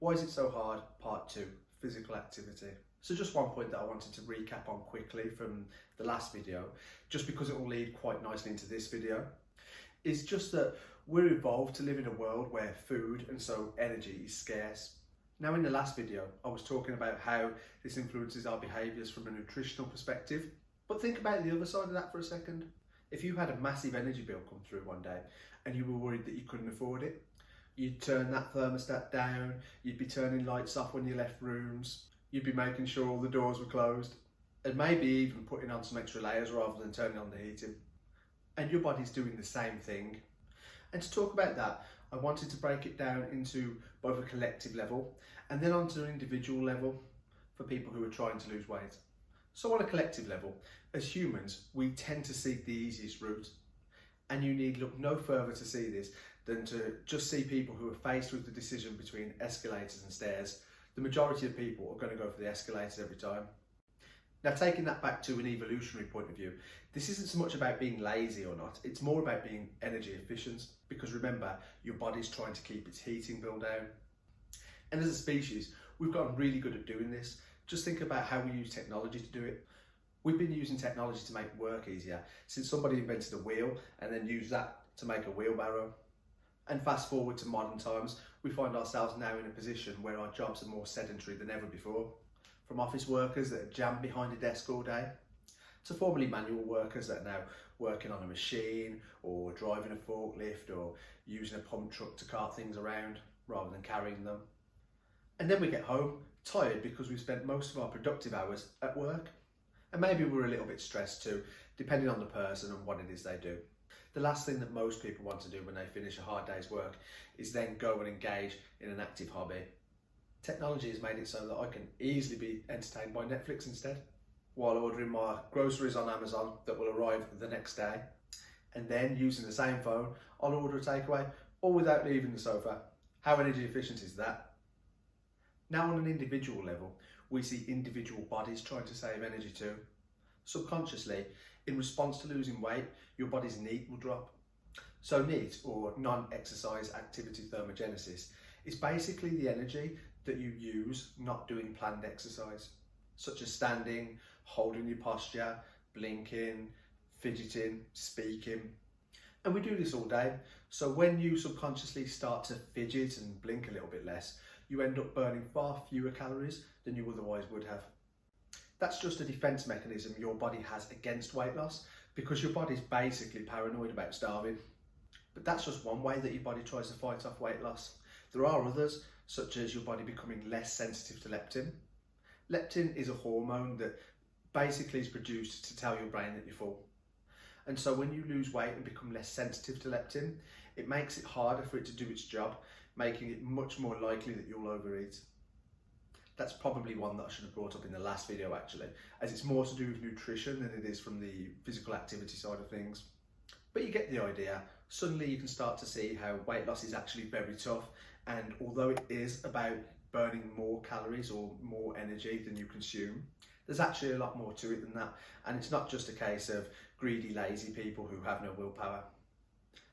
Why is it so hard? Part 2, physical activity. So just one point that I wanted to recap on quickly from the last video, just because it will lead quite nicely into this video, is just that we're evolved to live in a world where food and so energy is scarce. Now in the last video, I was talking about how this influences our behaviours from a nutritional perspective, but think about the other side of that for a second. If you had a massive energy bill come through one day and you were worried that you couldn't afford it, you'd turn that thermostat down, you'd be turning lights off when you left rooms, you'd be making sure all the doors were closed, and maybe even putting on some extra layers rather than turning on the heating. And your body's doing the same thing. And to talk about that, I wanted to break it down into both a collective level and then onto an individual level for people who are trying to lose weight. So on a collective level, as humans, we tend to seek the easiest route. And you need look no further to see this than to just see people who are faced with the decision between escalators and stairs. The majority of people are going to go for the escalators every time. Now, taking that back to an evolutionary point of view, this isn't so much about being lazy or not, it's more about being energy efficient, because remember, your body's trying to keep its heating bill down. And as a species, we've gotten really good at doing this. Just think about how we use technology to do it. We've been using technology to make work easier since somebody invented a wheel and then used that to make a wheelbarrow. And fast forward to modern times, we find ourselves now in a position where our jobs are more sedentary than ever before. From office workers that are jammed behind a desk all day, to formerly manual workers that are now working on a machine or driving a forklift or using a pump truck to cart things around rather than carrying them. And then we get home tired because we've spent most of our productive hours at work. And maybe we're a little bit stressed too, depending on the person and what it is they do. The last thing that most people want to do when they finish a hard day's work is then go and engage in an active hobby. Technology has made it so that I can easily be entertained by Netflix instead, while ordering my groceries on Amazon that will arrive the next day. And then using the same phone, I'll order a takeaway, all without leaving the sofa. How energy efficient is that? Now on an individual level, we see individual bodies trying to save energy too. Subconsciously, in response to losing weight, your body's NEAT will drop. So NEAT, or non-exercise activity thermogenesis, is basically the energy that you use not doing planned exercise, such as standing, holding your posture, blinking, fidgeting, speaking. And we do this all day. So when you subconsciously start to fidget and blink a little bit less, you end up burning far fewer calories than you otherwise would have. That's just a defense mechanism your body has against weight loss, because your body's basically paranoid about starving. But that's just one way that your body tries to fight off weight loss. There are others, such as your body becoming less sensitive to leptin. Leptin is a hormone that basically is produced to tell your brain that you're full. And so when you lose weight and become less sensitive to leptin, it makes it harder for it to do its job, making it much more likely that you'll overeat. That's probably one that I should have brought up in the last video actually, as it's more to do with nutrition than it is from the physical activity side of things. But you get the idea. Suddenly you can start to see how weight loss is actually very tough, and although it is about burning more calories or more energy than you consume, there's actually a lot more to it than that, and it's not just a case of greedy, lazy people who have no willpower.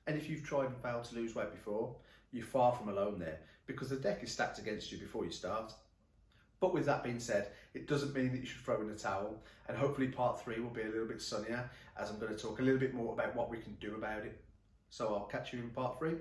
And if you've tried and failed to lose weight before, you're far from alone there, because the deck is stacked against you before you start. But with that being said, it doesn't mean that you should throw in the towel, and hopefully part 3 will be a little bit sunnier, as I'm going to talk a little bit more about what we can do about it. So I'll catch you in part 3.